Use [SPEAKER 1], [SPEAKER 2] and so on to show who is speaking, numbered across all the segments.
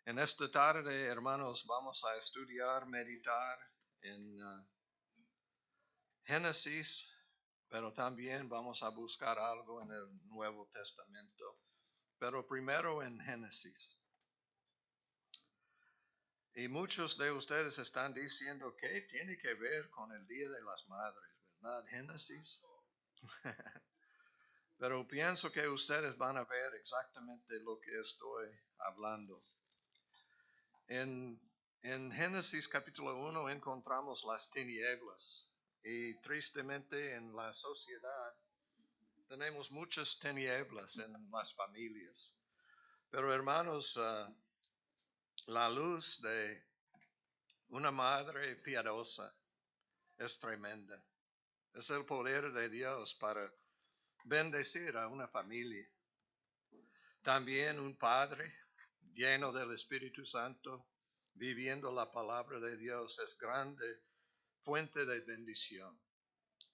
[SPEAKER 1] En esta tarde, hermanos, vamos a estudiar, meditar en Génesis, pero también vamos a buscar algo en el Nuevo Testamento. Pero primero en Génesis. Y muchos de ustedes están diciendo que tiene que ver con el Día de las Madres, ¿verdad? Génesis. Pero pienso que ustedes van a ver exactamente lo que estoy hablando. En, en Génesis capítulo 1 encontramos las tinieblas y tristemente en la sociedad tenemos muchas tinieblas en las familias. Pero hermanos, la luz de una madre piadosa es tremenda. Es el poder de Dios para bendecir a una familia. También un padre lleno del Espíritu Santo, viviendo la palabra de Dios, es grande fuente de bendición.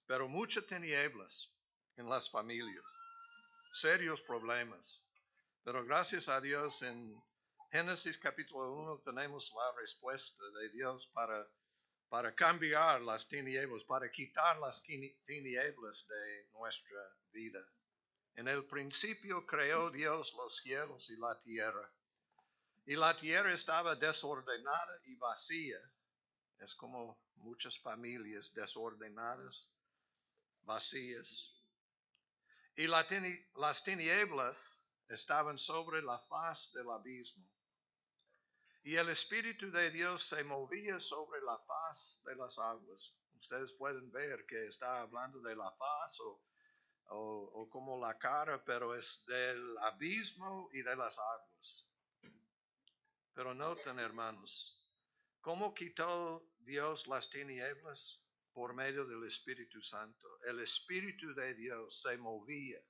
[SPEAKER 1] Pero muchas tinieblas en las familias, serios problemas. Pero gracias a Dios en Génesis capítulo 1 tenemos la respuesta de Dios para cambiar las tinieblas, para quitar las tinieblas de nuestra vida. En el principio creó Dios los cielos y la tierra. Y la tierra estaba desordenada y vacía. Es como muchas familias desordenadas, vacías. Y las tinieblas estaban sobre la faz del abismo. Y el Espíritu de Dios se movía sobre la faz de las aguas. Ustedes pueden ver que está hablando de la faz o como la cara, pero es del abismo y de las aguas. Pero noten, hermanos, ¿cómo quitó Dios las tinieblas? Por medio del Espíritu Santo. El Espíritu de Dios se movía.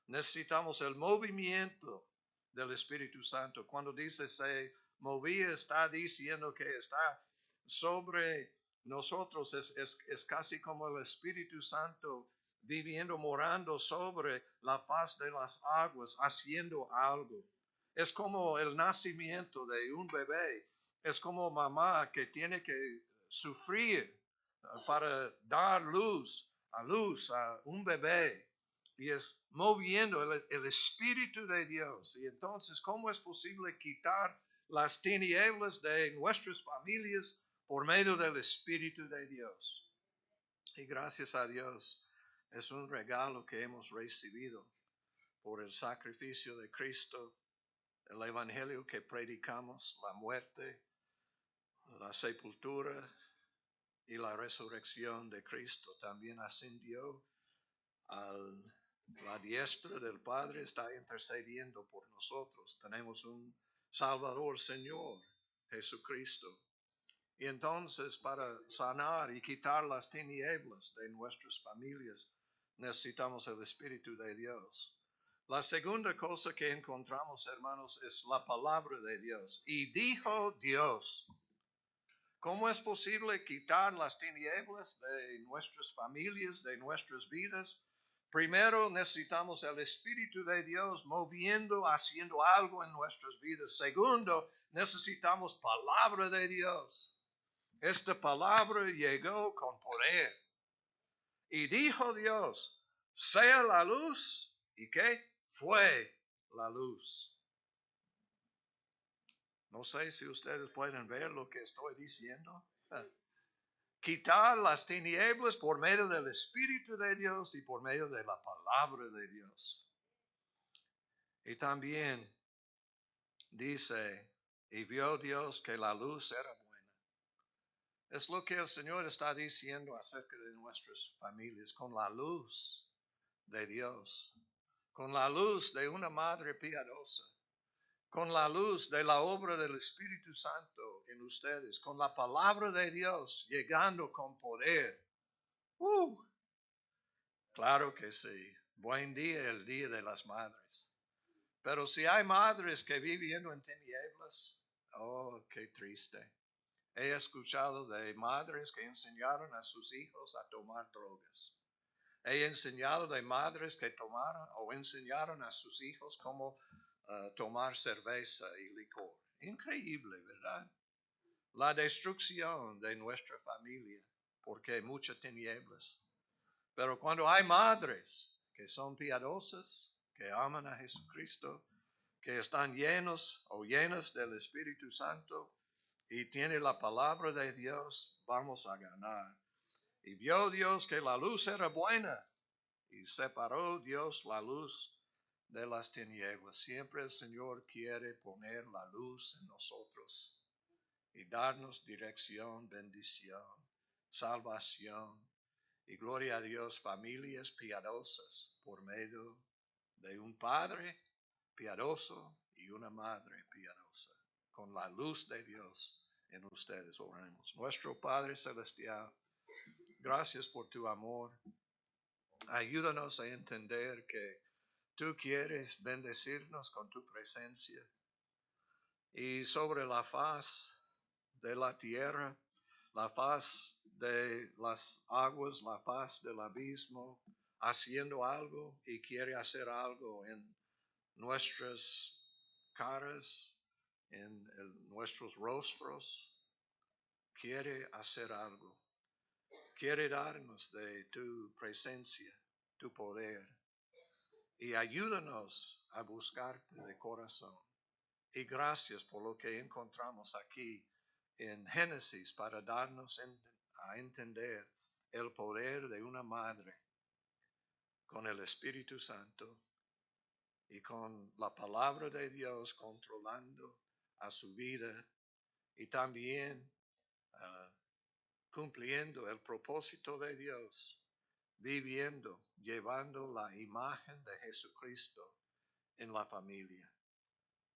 [SPEAKER 1] Necesitamos el movimiento del Espíritu Santo. Cuando dice se movía, está diciendo que está sobre nosotros. Es casi como el Espíritu Santo viviendo, morando sobre la faz de las aguas, haciendo algo. Es como el nacimiento de un bebé. Es como mamá que tiene que sufrir para dar luz a un bebé. Y es moviendo el Espíritu de Dios. Y entonces, ¿cómo es posible quitar las tinieblas de nuestras familias por medio del Espíritu de Dios? Y gracias a Dios, es un regalo que hemos recibido por el sacrificio de Cristo, el Evangelio que predicamos, la muerte, la sepultura y la resurrección de Cristo. También ascendió a la diestra del Padre, está intercediendo por nosotros. Tenemos un Salvador, Señor, Jesucristo. Y entonces para sanar y quitar las tinieblas de nuestras familias, necesitamos el Espíritu de Dios. La segunda cosa que encontramos, hermanos, es la palabra de Dios. Y dijo Dios, ¿cómo es posible quitar las tinieblas de nuestras familias, de nuestras vidas? Primero necesitamos el Espíritu de Dios moviendo, haciendo algo en nuestras vidas. Segundo, necesitamos palabra de Dios. Esta palabra llegó con poder. Y dijo Dios, sea la luz. ¿Y qué? Fue la luz. No sé si ustedes pueden ver lo que estoy diciendo. Quitar las tinieblas por medio del Espíritu de Dios y por medio de la palabra de Dios. Y también dice, y vio Dios que la luz era buena. Es lo que el Señor está diciendo acerca de nuestras familias, con la luz de Dios, con la luz de una madre piadosa, con la luz de la obra del Espíritu Santo en ustedes, con la palabra de Dios llegando con poder. Claro que sí. Buen día, el Día de las Madres. Pero si hay madres que viviendo en tinieblas, oh, qué triste. He escuchado de madres que enseñaron a sus hijos a tomar drogas. He enseñado de madres que tomaron o enseñaron a sus hijos cómo tomar cerveza y licor. Increíble, ¿verdad? La destrucción de nuestra familia, porque hay muchas tinieblas. Pero cuando hay madres que son piadosas, que aman a Jesucristo, que están llenos o llenas del Espíritu Santo y tienen la palabra de Dios, vamos a ganar. Y vio Dios que la luz era buena y separó Dios la luz de las tinieblas. Siempre el Señor quiere poner la luz en nosotros y darnos dirección, bendición, salvación y gloria a Dios, familias piadosas por medio de un padre piadoso y una madre piadosa, con la luz de Dios en ustedes. Oremos. Nuestro Padre Celestial, gracias por tu amor. Ayúdanos a entender que tú quieres bendecirnos con tu presencia y sobre la faz de la tierra, la faz de las aguas, la faz del abismo, haciendo algo y quiere hacer algo en nuestras caras, en nuestros rostros, quiere hacer algo. Quiere darnos de tu presencia, tu poder. Y ayúdanos a buscarte de corazón. Y gracias por lo que encontramos aquí en Génesis para darnos a entender el poder de una madre con el Espíritu Santo y con la palabra de Dios controlando a su vida y también cumpliendo el propósito de Dios, viviendo, llevando la imagen de Jesucristo en la familia.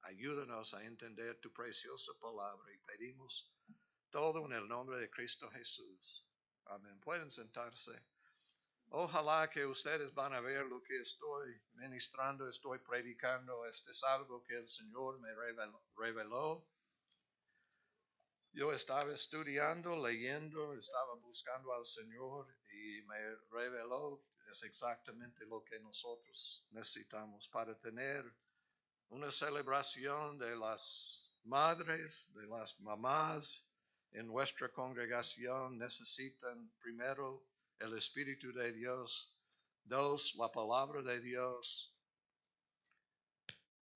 [SPEAKER 1] Ayúdanos a entender tu preciosa palabra y pedimos todo en el nombre de Cristo Jesús. Amén. Pueden sentarse. Ojalá que ustedes van a ver lo que estoy ministrando, estoy predicando. Este es algo que el Señor me reveló. Yo estaba estudiando, leyendo, estaba buscando al Señor y me reveló es exactamente lo que nosotros necesitamos para tener una celebración de las madres, de las mamás en nuestra congregación. Necesitan primero el Espíritu de Dios, dos, la palabra de Dios,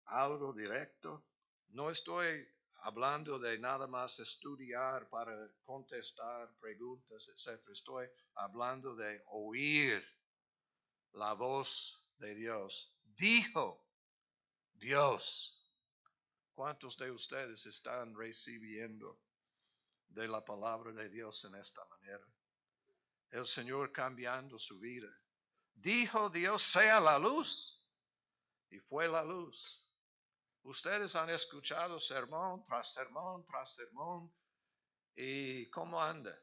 [SPEAKER 1] algo directo. No estoy hablando de nada más estudiar para contestar preguntas, etc. Estoy hablando de oír la voz de Dios. Dijo Dios. ¿Cuántos de ustedes están recibiendo de la palabra de Dios en esta manera? El Señor cambiando su vida. Dijo Dios, sea la luz, y fue la luz. Ustedes han escuchado sermón tras sermón tras sermón, y ¿cómo anda?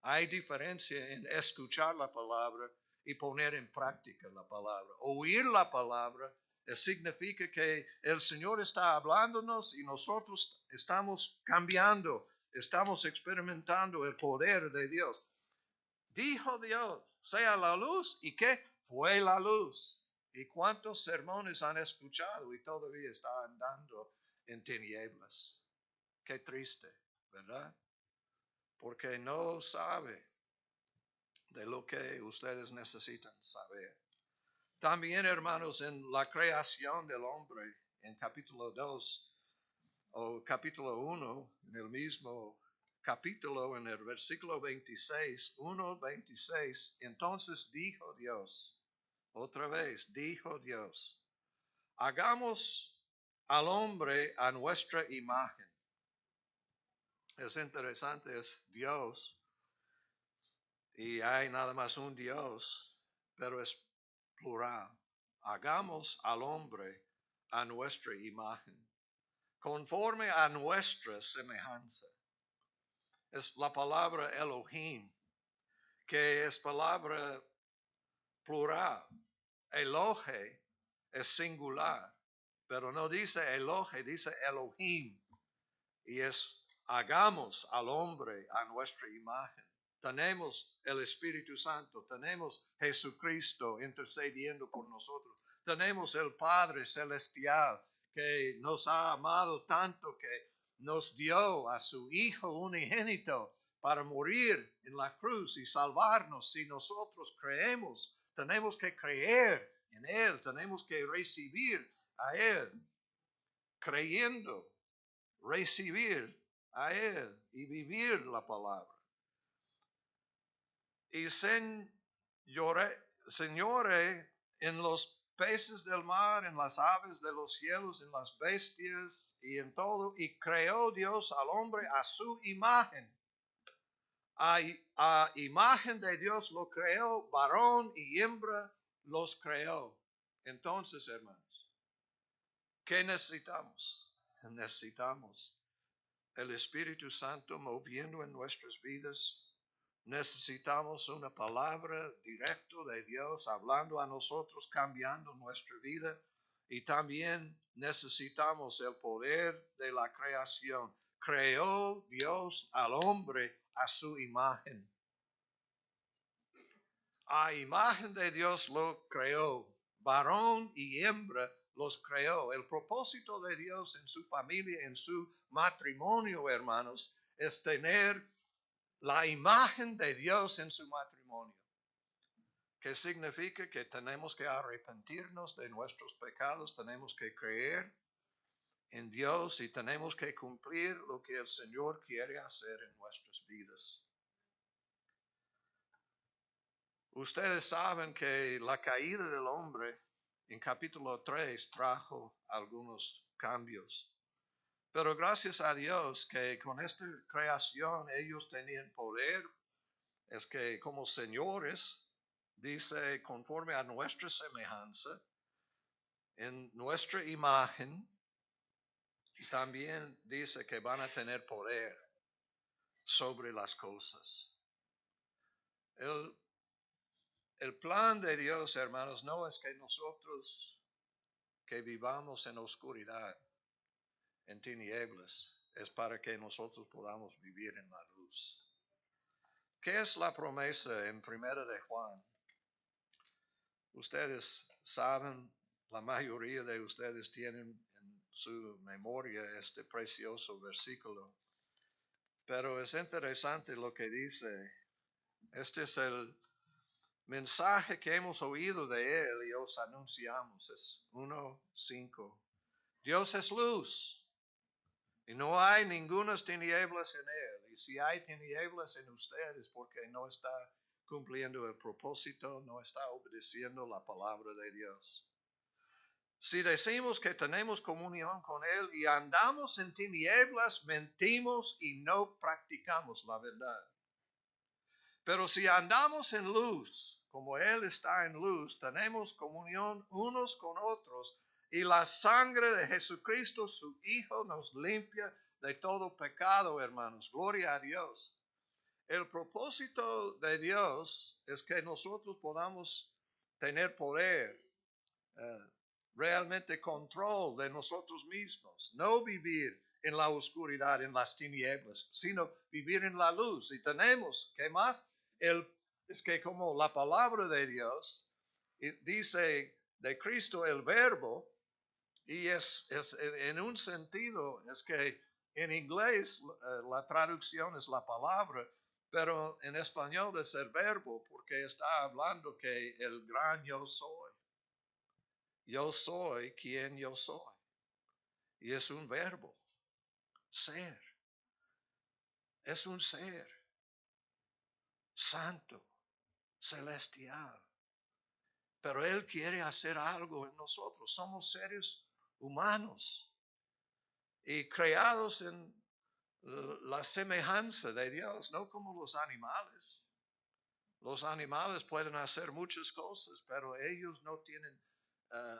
[SPEAKER 1] Hay diferencia en escuchar la palabra y poner en práctica la palabra. Oír la palabra significa que el Señor está hablándonos y nosotros estamos cambiando, estamos experimentando el poder de Dios. Dijo Dios, sea la luz, ¿y qué? Fue la luz. ¿Y cuántos sermones han escuchado y todavía está andando en tinieblas? Qué triste, ¿verdad? Porque no sabe de lo que ustedes necesitan saber. También, hermanos, en la creación del hombre, en capítulo 2 o capítulo 1, en el mismo capítulo, en el versículo 26, 1:26, entonces dijo Dios, otra vez, dijo Dios, hagamos al hombre a nuestra imagen. Es interesante, es Dios, y hay nada más un Dios, pero es plural. Hagamos al hombre a nuestra imagen, conforme a nuestra semejanza. Es la palabra Elohim, que es palabra plural. Elohe es singular, pero no dice Elohe, dice Elohim. Y es hagamos al hombre a nuestra imagen. Tenemos el Espíritu Santo, tenemos Jesucristo intercediendo por nosotros, tenemos el Padre Celestial que nos ha amado tanto que nos dio a su Hijo unigénito para morir en la cruz y salvarnos. Si nosotros creemos, tenemos que creer en Él, tenemos que recibir a Él, creyendo, recibir a Él y vivir la palabra. Y señore en los peces del mar, en las aves de los cielos, en las bestias y en todo. Y creó Dios al hombre a su imagen. A imagen de Dios lo creó, varón y hembra los creó. Entonces, hermanos, ¿qué necesitamos? Necesitamos el Espíritu Santo moviendo en nuestras vidas. Necesitamos una palabra directa de Dios hablando a nosotros, cambiando nuestra vida. Y también necesitamos el poder de la creación. Creó Dios al hombre a su imagen. A imagen de Dios lo creó. Varón y hembra los creó. El propósito de Dios en su familia, en su matrimonio, hermanos, es tener la imagen de Dios en su matrimonio. ¿Qué significa? Que tenemos que arrepentirnos de nuestros pecados, tenemos que creer en Dios y tenemos que cumplir lo que el Señor quiere hacer en nuestras vidas. Ustedes saben que la caída del hombre en capítulo 3 trajo algunos cambios. Pero gracias a Dios que con esta creación ellos tenían poder, es que como señores, dice, conforme a nuestra semejanza, en nuestra imagen, y también dice que van a tener poder sobre las cosas. El plan de Dios, hermanos, no es que nosotros que vivamos en oscuridad, en tinieblas, es para que nosotros podamos vivir en la luz. ¿Qué es la promesa en 1 de Juan? Ustedes saben, la mayoría de ustedes tienen en su memoria este precioso versículo. Pero es interesante lo que dice. Este es el mensaje que hemos oído de Él y os anunciamos. Es 1:5. Dios es luz y no hay ningunas tinieblas en Él. Y si hay tinieblas en ustedes, porque no está cumpliendo el propósito, no está obedeciendo la palabra de Dios. Si decimos que tenemos comunión con Él y andamos en tinieblas, mentimos y no practicamos la verdad. Pero si andamos en luz, como Él está en luz, tenemos comunión unos con otros y la sangre de Jesucristo, su Hijo, nos limpia de todo pecado, hermanos. Gloria a Dios. El propósito de Dios es que nosotros podamos tener poder, realmente control de nosotros mismos, no vivir en la oscuridad, en las tinieblas, sino vivir en la luz. Y tenemos, ¿qué más? Es que como la palabra de Dios dice de Cristo el verbo, y es en un sentido, es que en inglés la traducción es la palabra, pero en español es el verbo, porque está hablando que el gran yo soy. Yo soy quien yo soy. Y es un verbo, ser. Es un ser santo, celestial. Pero Él quiere hacer algo en nosotros. Somos seres humanos y creados en la semejanza de Dios, no como los animales. Los animales pueden hacer muchas cosas, pero ellos no tienen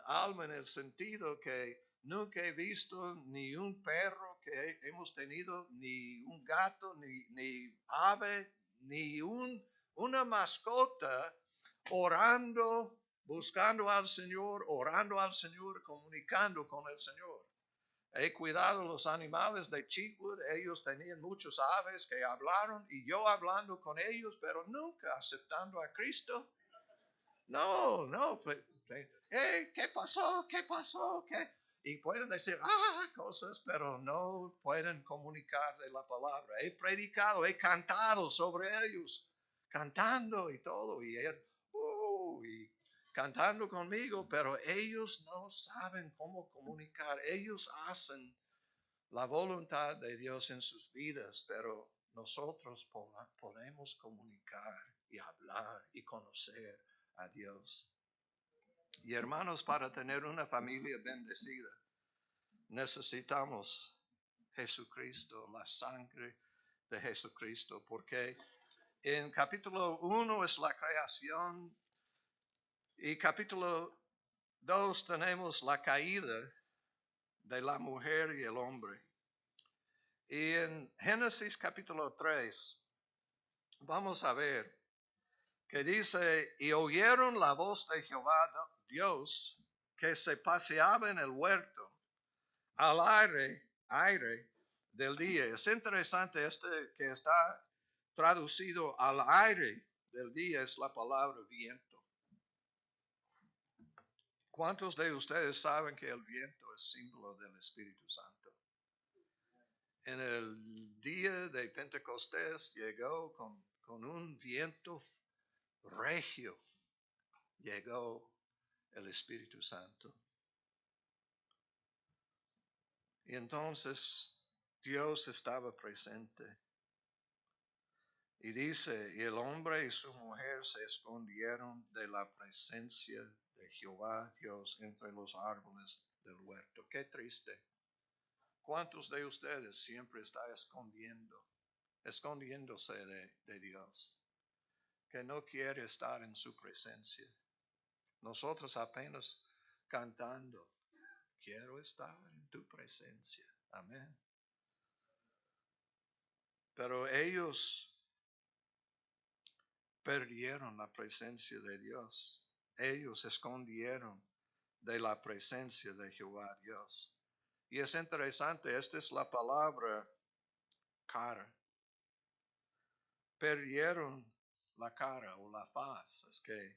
[SPEAKER 1] alma en el sentido que nunca he visto ni un perro que hemos tenido, ni un gato, ni ave, ni una mascota orando, buscando al Señor, orando al Señor, comunicando con el Señor. He cuidado los animales de Chickwood, ellos tenían muchos aves que hablaron y yo hablando con ellos, pero nunca aceptando a Cristo. No, hey, ¿qué pasó? ¿Qué pasó? ¿Qué? y pueden decir, cosas, pero no pueden comunicar de la palabra. He predicado, he cantado sobre ellos, cantando y todo, y y cantando conmigo, pero ellos no saben cómo comunicar. Ellos hacen la voluntad de Dios en sus vidas, pero nosotros podemos comunicar y hablar y conocer a Dios. Y hermanos, para tener una familia bendecida, necesitamos Jesucristo, la sangre de Jesucristo, porque en capítulo 1 es la creación y capítulo 2 tenemos la caída de la mujer y el hombre. Y en Génesis capítulo 3 vamos a ver que dice, y oyeron la voz de Jehová Dios que se paseaba en el huerto al aire del día. Es interesante que está traducido al aire del día, es la palabra viento. ¿Cuántos de ustedes saben que el viento es símbolo del Espíritu Santo? En el día de Pentecostés llegó con un viento regio, llegó el Espíritu Santo. Y entonces Dios estaba presente. Y dice, y el hombre y su mujer se escondieron de la presencia de Jehová Dios entre los árboles del huerto. Qué triste. ¿Cuántos de ustedes siempre están escondiéndose de Dios? Que no quiere estar en su presencia. Nosotros apenas cantando, quiero estar en tu presencia. Amén. Pero ellos perdieron la presencia de Dios. Ellos se escondieron de la presencia de Jehová Dios. Y es interesante, esta es la palabra cara. Perdieron la cara o la faz. Es que,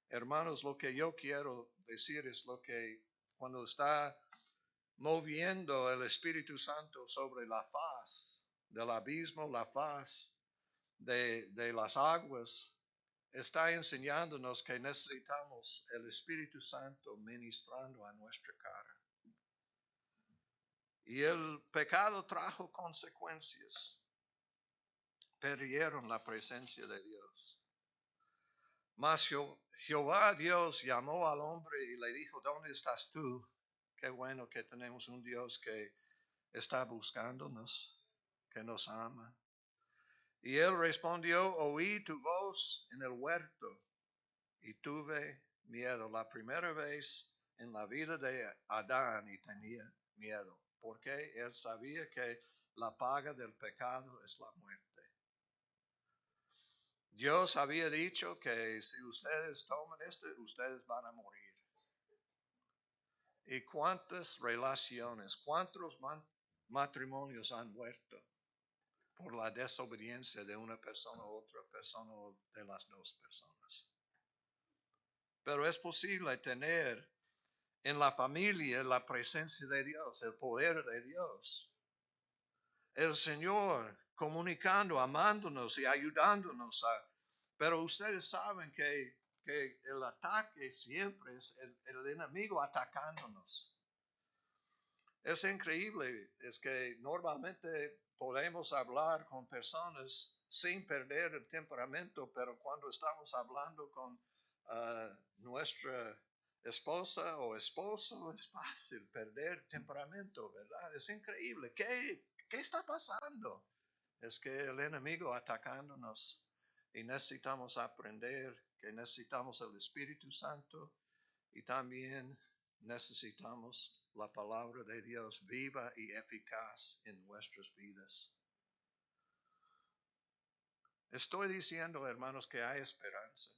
[SPEAKER 1] hermanos, lo que yo quiero decir es lo que cuando está moviendo el Espíritu Santo sobre la faz del abismo, la faz de las aguas, está enseñándonos que necesitamos el Espíritu Santo ministrando a nuestra cara. Y el pecado trajo consecuencias. Perdieron la presencia de Dios. Mas Jehová Dios llamó al hombre y le dijo, ¿dónde estás tú? Qué bueno que tenemos un Dios que está buscándonos, que nos ama. Y él respondió, oí tu voz en el huerto y tuve miedo. La primera vez en la vida de Adán y tenía miedo, porque él sabía que la paga del pecado es la muerte. Dios había dicho que si ustedes toman esto, ustedes van a morir. ¿Y cuántas relaciones, cuántos matrimonios han muerto por la desobediencia de una persona u otra persona o de las dos personas? Pero es posible tener en la familia la presencia de Dios, el poder de Dios. El Señor comunicando, amándonos y ayudándonos. Pero ustedes saben que el ataque siempre es el enemigo atacándonos. Es increíble, es que normalmente podemos hablar con personas sin perder el temperamento, pero cuando estamos hablando con nuestra esposa o esposo es fácil perder temperamento, ¿verdad? Es increíble. ¿Qué está pasando? Es que el enemigo atacándonos y necesitamos aprender que necesitamos el Espíritu Santo y también necesitamos la palabra de Dios viva y eficaz en nuestras vidas. Estoy diciendo, hermanos, que hay esperanza.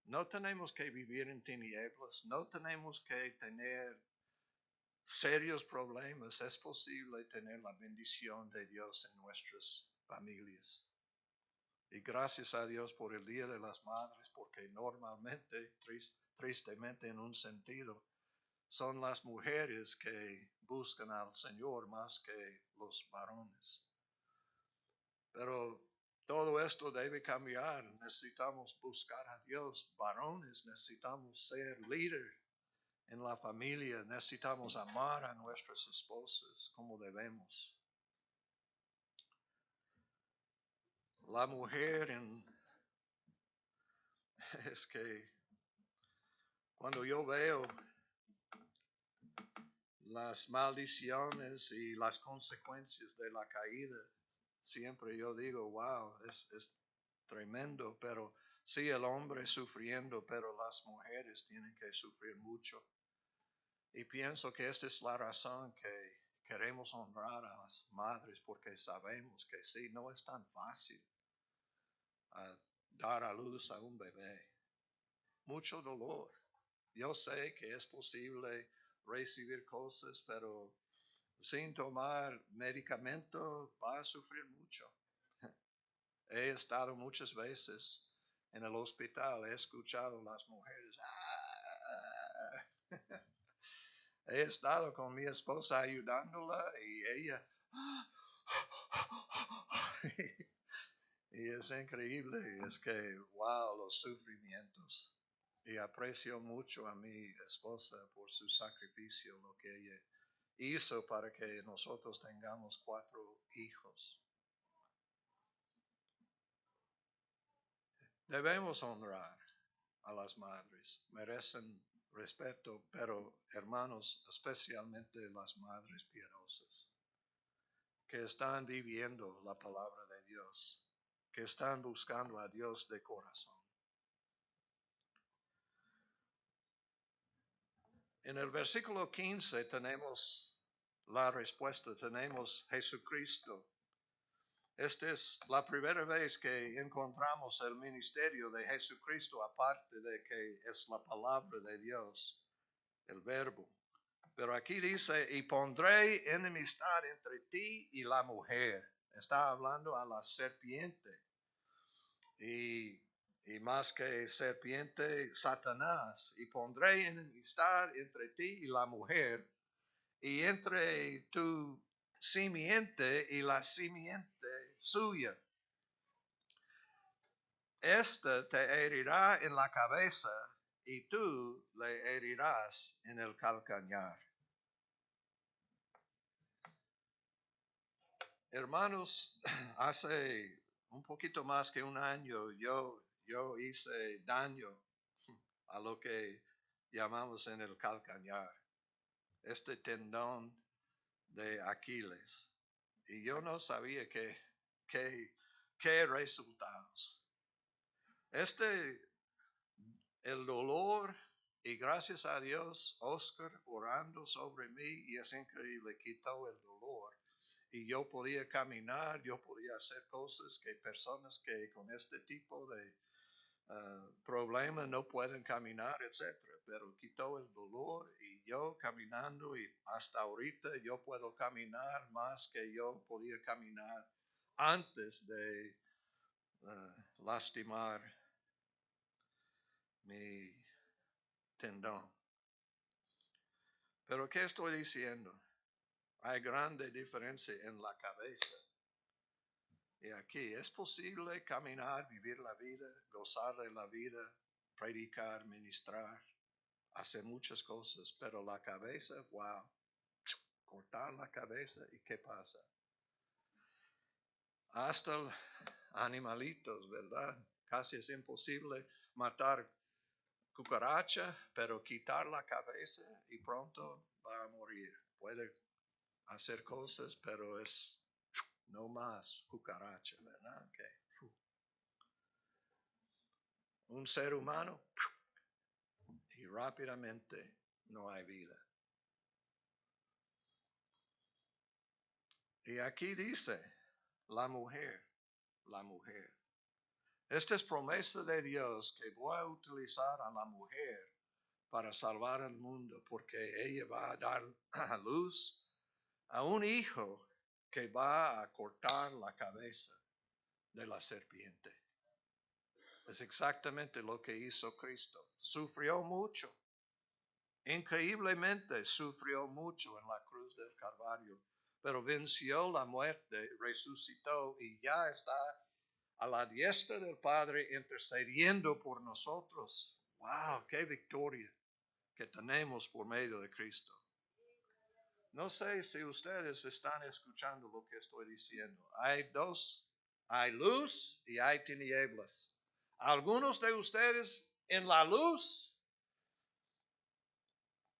[SPEAKER 1] No tenemos que vivir en tinieblas, no tenemos que tener serios problemas. Es posible tener la bendición de Dios en nuestras familias. Y gracias a Dios por el Día de las Madres, porque normalmente, tristemente en un sentido, son las mujeres que buscan al Señor más que los varones. Pero todo esto debe cambiar. Necesitamos buscar a Dios. Varones, necesitamos ser líder en la familia. Necesitamos amar a nuestras esposas como debemos. La mujer es que cuando yo veo las maldiciones y las consecuencias de la caída, siempre yo digo, wow, es tremendo, pero sí el hombre sufriendo, pero las mujeres tienen que sufrir mucho. Y pienso que esta es la razón que queremos honrar a las madres, porque sabemos que sí, no es tan fácil dar a luz a un bebé. Mucho dolor. Yo sé que es posible recibir cosas, pero sin tomar medicamento va a sufrir mucho. He estado muchas veces en el hospital, he escuchado a las mujeres. He estado con mi esposa ayudándola y ella. Y es increíble, es que, wow, los sufrimientos. Y aprecio mucho a mi esposa por su sacrificio, lo que ella hizo para que nosotros tengamos 4 hijos. Debemos honrar a las madres, merecen respeto, pero hermanos, especialmente las madres piadosas, que están viviendo la palabra de Dios, que están buscando a Dios de corazón. En el versículo 15 tenemos la respuesta, tenemos Jesucristo. Esta es la primera vez que encontramos el ministerio de Jesucristo, aparte de que es la palabra de Dios, el verbo. Pero aquí dice, y pondré enemistad entre ti y la mujer. Está hablando a la serpiente. Y más que serpiente, Satanás. Y pondré enemistad entre ti y la mujer, y entre tu simiente y la simiente suya. Este te herirá en la cabeza y tú le herirás en el calcañar. Hermanos, hace un poquito más que un año yo hice daño a lo que llamamos en el calcañar, este tendón de Aquiles. Y yo no sabía qué resultados. El dolor, y gracias a Dios, Oscar orando sobre mí, y es increíble, quitó el dolor. Y yo podía caminar, yo podía hacer cosas que personas que con este tipo de problema no pueden caminar, etc. Pero quitó el dolor y yo caminando, y hasta ahorita yo puedo caminar más que yo podía caminar antes de lastimar mi tendón. Pero ¿qué estoy diciendo? Hay grande diferencia en la cabeza. Y aquí es posible caminar, vivir la vida, gozar de la vida, predicar, ministrar, hacer muchas cosas, pero la cabeza, wow, cortar la cabeza y ¿qué pasa? Hasta animalitos, ¿verdad? Casi es imposible matar cucaracha, pero quitar la cabeza y pronto va a morir. Puede hacer cosas, pero es no más cucaracha, ¿verdad? Okay. Un ser humano y rápidamente no hay vida. Y aquí dice, la mujer. Esta es promesa de Dios, que voy a utilizar a la mujer para salvar al mundo, porque ella va a dar a luz a un hijo que va a cortar la cabeza de la serpiente. Es exactamente lo que hizo Cristo. Sufrió mucho, Increíblemente sufrió mucho en la cruz del Calvario, pero venció la muerte, resucitó y ya está a la diestra del Padre intercediendo por nosotros. ¡Wow! ¡Qué victoria que tenemos por medio de Cristo! No sé si ustedes están escuchando lo que estoy diciendo. Hay dos, hay luz y hay tinieblas. Algunos de ustedes en la luz,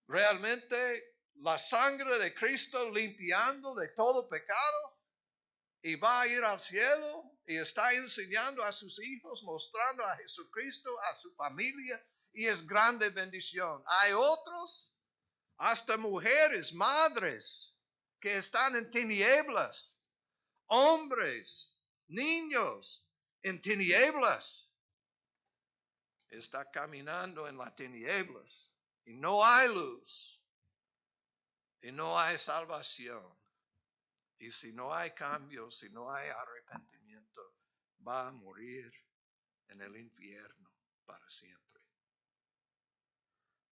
[SPEAKER 1] realmente la sangre de Cristo limpiando de todo pecado y va a ir al cielo y está enseñando a sus hijos, mostrando a Jesucristo, a su familia y es grande bendición. Hay otros, hasta mujeres, madres, que están en tinieblas, hombres, niños en tinieblas. Está caminando en las tinieblas y no hay luz y no hay salvación. Y si no hay cambio, si no hay arrepentimiento, va a morir en el infierno para siempre.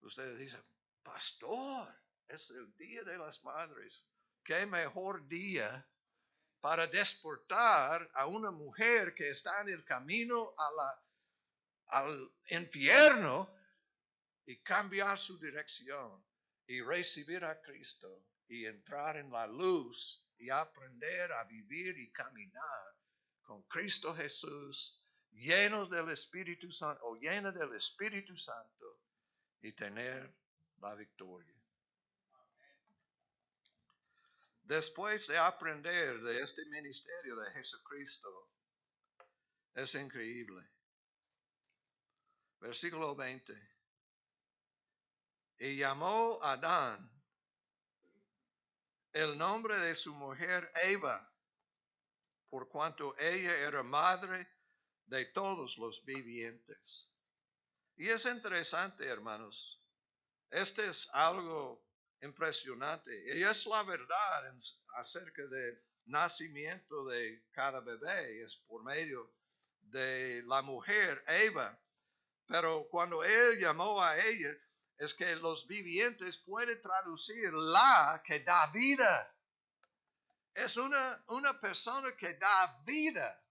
[SPEAKER 1] Ustedes dicen, pastor, es el Día de las Madres. ¿Qué mejor día para despertar a una mujer que está en el camino al infierno y cambiar su dirección y recibir a Cristo y entrar en la luz y aprender a vivir y caminar con Cristo Jesús, llenos del Espíritu Santo o llena del Espíritu Santo y tener la victoria? Después de aprender de este ministerio de Jesucristo, es increíble. Versículo 20. Y llamó a Adán el nombre de su mujer Eva, por cuanto ella era madre de todos los vivientes. Y es interesante, hermanos. Este es algo impresionante. Y es la verdad acerca del nacimiento de cada bebé. Es por medio de la mujer Eva. Pero cuando él llamó a ella, es que los vivientes puede traducir la que da vida. Es una persona que da vida.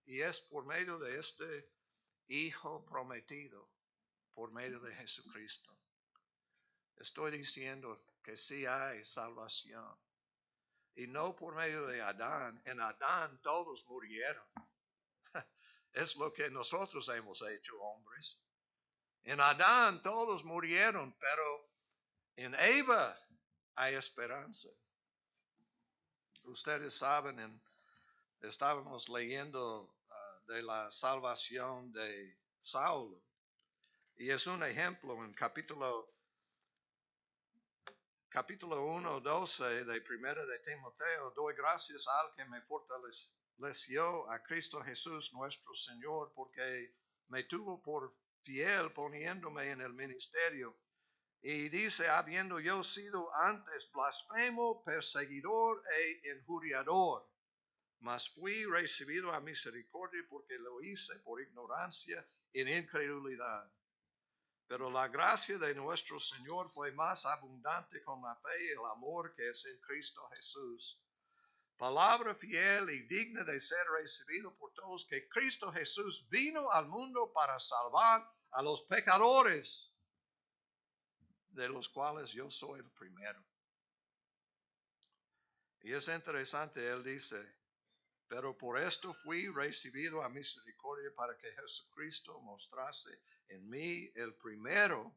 [SPEAKER 1] Y es por medio de este Hijo prometido, por medio de Jesucristo. Estoy diciendo que sí hay salvación. Y no por medio de Adán. En Adán todos murieron. Es lo que nosotros hemos hecho, hombres. En Adán todos murieron, pero en Eva hay esperanza. Ustedes saben, estábamos leyendo de la salvación de Saulo. Y es un ejemplo en capítulo 1, 12 de Primera de Timoteo. Doy gracias al que me fortaleció, a Cristo Jesús nuestro Señor, porque me tuvo por fiel poniéndome en el ministerio. Y dice, habiendo yo sido antes blasfemo, perseguidor e injuriador, mas fui recibido a misericordia porque lo hice por ignorancia y incredulidad. Pero la gracia de nuestro Señor fue más abundante con la fe y el amor que es en Cristo Jesús. Palabra fiel y digna de ser recibido por todos, que Cristo Jesús vino al mundo para salvar a los pecadores, de los cuales yo soy el primero. Y es interesante, él dice, pero por esto fui recibido a misericordia para que Jesucristo mostrase en mí el primero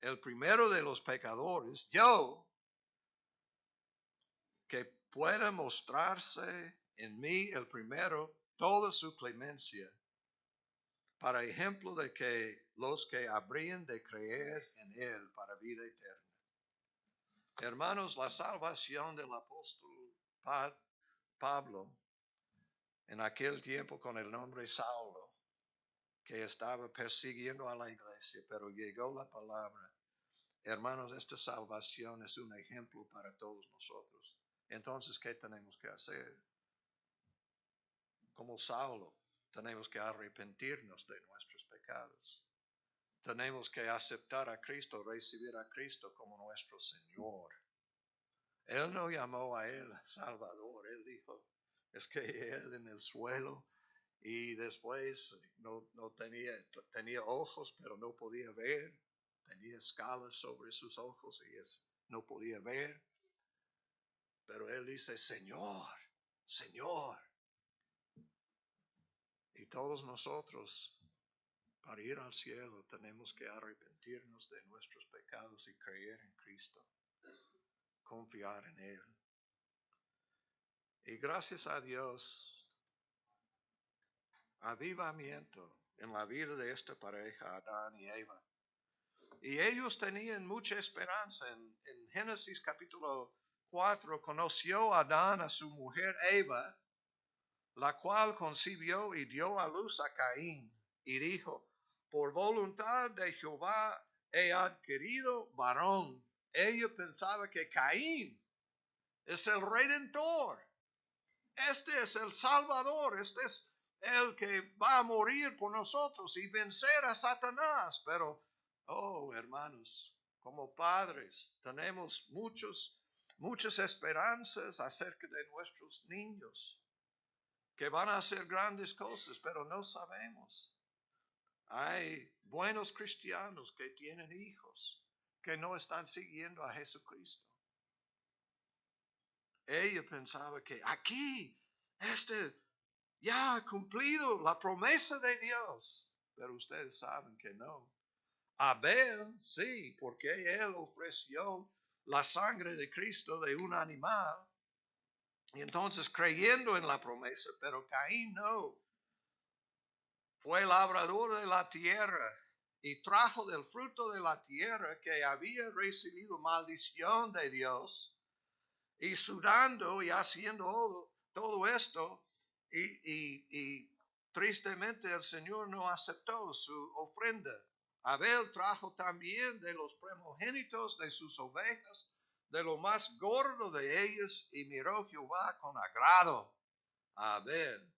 [SPEAKER 1] de los pecadores, yo, que pueda mostrarse en mí el primero toda su clemencia, para ejemplo de que los que habrían de creer en él para vida eterna. Hermanos, la salvación del apóstol Pablo, en aquel tiempo con el nombre Saulo, que estaba persiguiendo a la iglesia, pero llegó la palabra. Hermanos, esta salvación es un ejemplo para todos nosotros. Entonces, ¿qué tenemos que hacer? Como Saulo, tenemos que arrepentirnos de nuestros pecados. tenemos que aceptar a Cristo, recibir a Cristo como nuestro Señor. Él no llamó a Él Salvador, Él dijo, es que Él en el suelo y después no tenía ojos, pero no podía ver, tenía escalas sobre sus ojos y no podía ver. Pero Él dice, Señor, Señor. Y todos nosotros, para ir al cielo, tenemos que arrepentirnos de nuestros pecados y creer en Cristo, confiar en Él. Y gracias a Dios, avivamiento en la vida de esta pareja, Adán y Eva. Y ellos tenían mucha esperanza. En Génesis capítulo 4 conoció Adán a su mujer Eva, la cual concibió y dio a luz a Caín, y dijo, por voluntad de Jehová he adquirido varón. Ella pensaba que Caín es el redentor. Este es el Salvador, este es el que va a morir por nosotros y vencer a Satanás. Pero, oh hermanos, como padres tenemos muchas esperanzas acerca de nuestros niños que van a hacer grandes cosas, pero no sabemos. Hay buenos cristianos que tienen hijos que no están siguiendo a Jesucristo. Ella pensaba que aquí, ya ha cumplido la promesa de Dios, pero ustedes saben que no. Abel, sí, porque él ofreció la sangre de Cristo de un animal, y entonces creyendo en la promesa, pero Caín no. Fue labrador de la tierra y trajo del fruto de la tierra que había recibido maldición de Dios, y sudando y haciendo todo esto, y tristemente el Señor no aceptó su ofrenda. Abel trajo también de los primogénitos de sus ovejas, de lo más gordo de ellas, y miró Jehová con agrado a Abel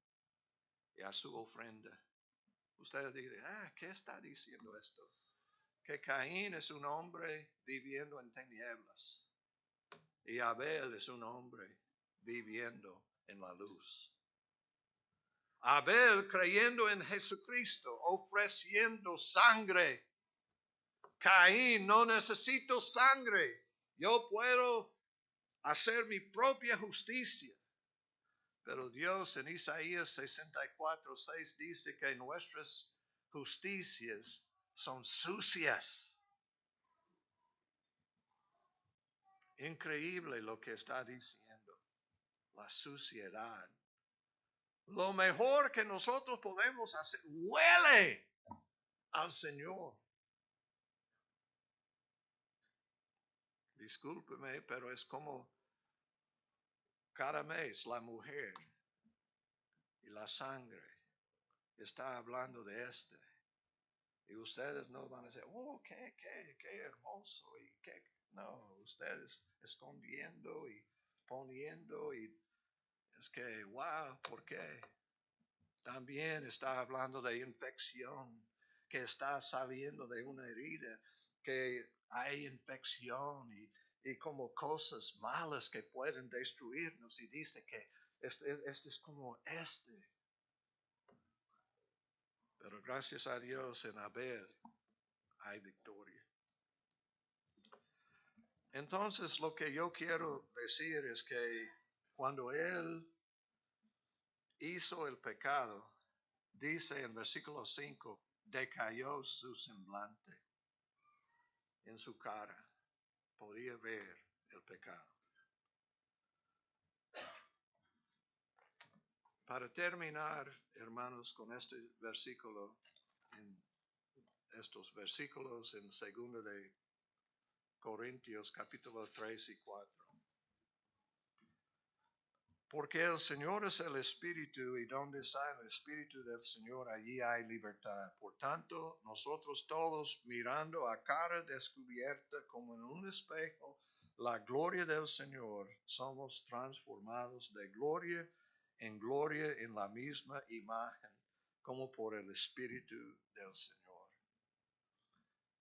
[SPEAKER 1] y a su ofrenda. Ustedes dirán, ¿qué está diciendo esto? Que Caín es un hombre viviendo en tinieblas y Abel es un hombre viviendo en la luz. Abel creyendo en Jesucristo, ofreciendo sangre. Caín, no necesito sangre. Yo puedo hacer mi propia justicia. Pero Dios en Isaías 64:6 dice que nuestras justicias son sucias. Increíble lo que está diciendo. La suciedad. Lo mejor que nosotros podemos hacer, huele al Señor. Discúlpeme, pero es como cada mes la mujer y la sangre está hablando de este. Y ustedes no van a decir, oh, qué hermoso. Y qué. No, ustedes escondiendo y poniendo. Y es que, wow, ¿por qué? También está hablando de infección, que está saliendo de una herida, que hay infección y como cosas malas que pueden destruirnos. Y dice que este es como este. Pero gracias a Dios en Abel hay victoria. Entonces lo que yo quiero decir es que cuando Él hizo el pecado, dice en versículo 5, decayó su semblante en su cara. Podía ver el pecado. Para terminar, hermanos, con este versículo, en estos versículos en 2 de Corintios capítulo 3 y 4. Porque el Señor es el Espíritu y donde está el Espíritu del Señor, allí hay libertad. Por tanto, nosotros todos mirando a cara descubierta como en un espejo la gloria del Señor, somos transformados de gloria en la misma imagen como por el Espíritu del Señor.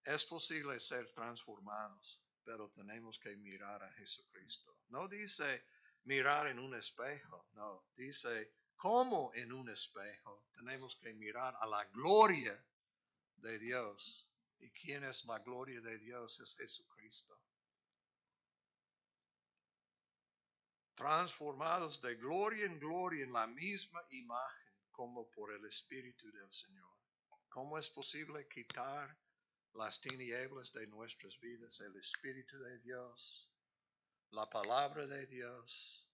[SPEAKER 1] Es posible ser transformados, pero tenemos que mirar a Jesucristo. No dice mirar en un espejo, no, dice como en un espejo. Tenemos que mirar a la gloria de Dios. ¿Y quién es la gloria de Dios? Es Jesucristo. Transformados de gloria en gloria en la misma imagen como por el Espíritu del Señor. ¿Cómo es posible quitar las tinieblas de nuestras vidas? El Espíritu de Dios, la palabra de Dios,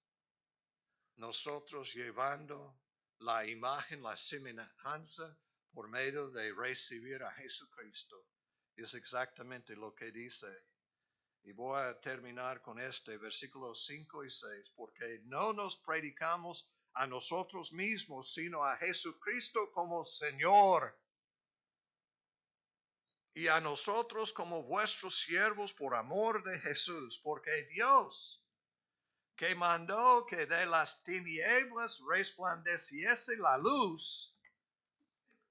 [SPEAKER 1] nosotros llevando la imagen, la semejanza por medio de recibir a Jesucristo. Es exactamente lo que dice. Y voy a terminar con este versículo 5 y 6, porque no nos predicamos a nosotros mismos, sino a Jesucristo como Señor, y a nosotros como vuestros siervos por amor de Jesús, porque Dios, que mandó que de las tinieblas resplandeciese la luz,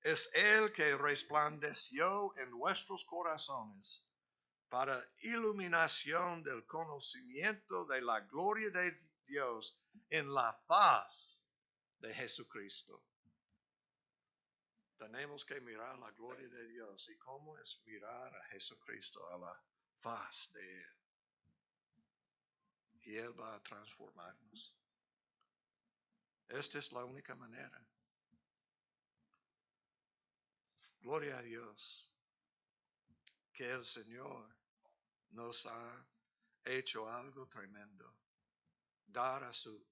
[SPEAKER 1] es el que resplandeció en vuestros corazones para iluminación del conocimiento de la gloria de Dios en la faz de Jesucristo. Tenemos que mirar la gloria de Dios. ¿Y cómo es mirar a Jesucristo, a la faz de Él? Y Él va a transformarnos. Esta es la única manera. Gloria a Dios que el Señor nos ha hecho algo tremendo. Dar a su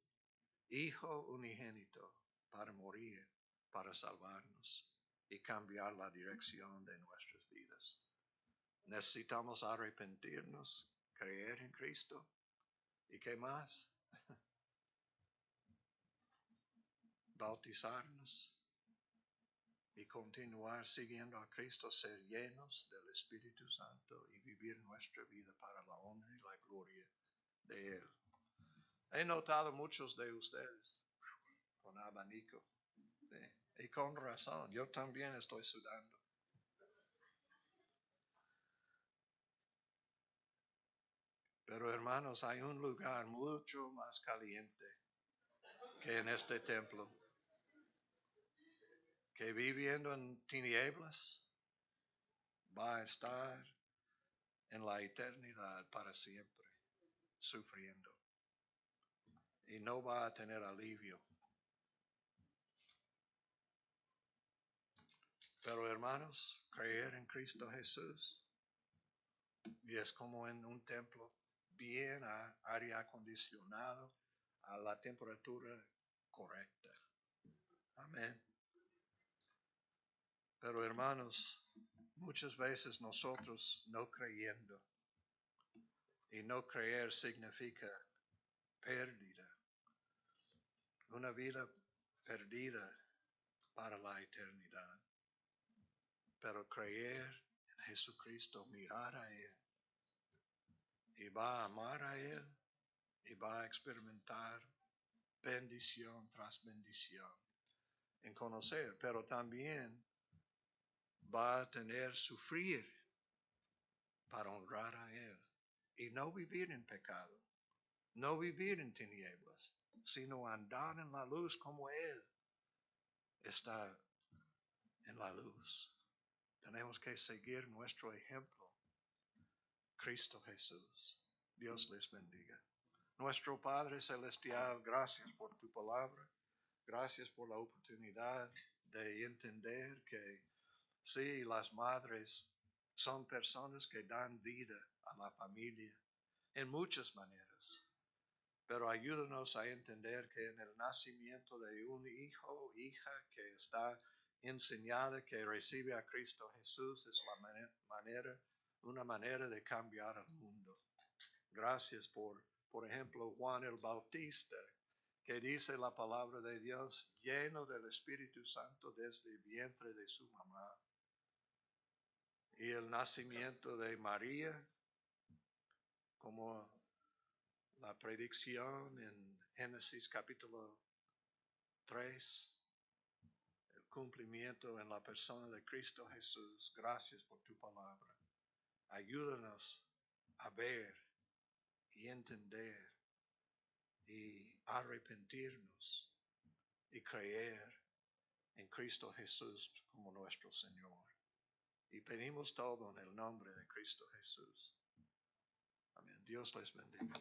[SPEAKER 1] Hijo unigénito para morir, para salvarnos y cambiar la dirección de nuestras vidas. Necesitamos arrepentirnos, creer en Cristo. ¿Y qué más? Bautizarnos y continuar siguiendo a Cristo, ser llenos del Espíritu Santo y vivir nuestra vida para la honra y la gloria de Él. He notado muchos de ustedes con abanico. Y con razón, yo también estoy sudando. Pero hermanos, hay un lugar mucho más caliente que en este templo, que viviendo en tinieblas va a estar en la eternidad para siempre, sufriendo. Y no va a tener alivio. Pero hermanos, creer en Cristo Jesús, y es como en un templo bien aire acondicionado, a la temperatura correcta. Amén. Pero hermanos, muchas veces nosotros no creyendo, y no creer significa pérdida, una vida perdida para la eternidad. Pero creer en Jesucristo, mirar a Él, y va a amar a Él, y va a experimentar bendición tras bendición en conocer, pero también va a tener sufrir para honrar a Él y no vivir en pecado, no vivir en tinieblas, sino andar en la luz como Él está en la luz. Tenemos que seguir nuestro ejemplo, Cristo Jesús. Dios les bendiga. Nuestro Padre Celestial, gracias por tu palabra. Gracias por la oportunidad de entender que sí, las madres son personas que dan vida a la familia en muchas maneras. Pero ayúdanos a entender que en el nacimiento de un hijo o hija que está enseñada, que recibe a Cristo Jesús, es una manera de cambiar el mundo. Gracias por ejemplo, Juan el Bautista, que dice la palabra de Dios, lleno del Espíritu Santo desde el vientre de su mamá. Y el nacimiento de María, como la predicción en Génesis capítulo 3, el cumplimiento en la persona de Cristo Jesús. Gracias por tu palabra. Ayúdanos a ver y entender y arrepentirnos y creer en Cristo Jesús como nuestro Señor. Y pedimos todo en el nombre de Cristo Jesús. Amén. Dios les bendiga.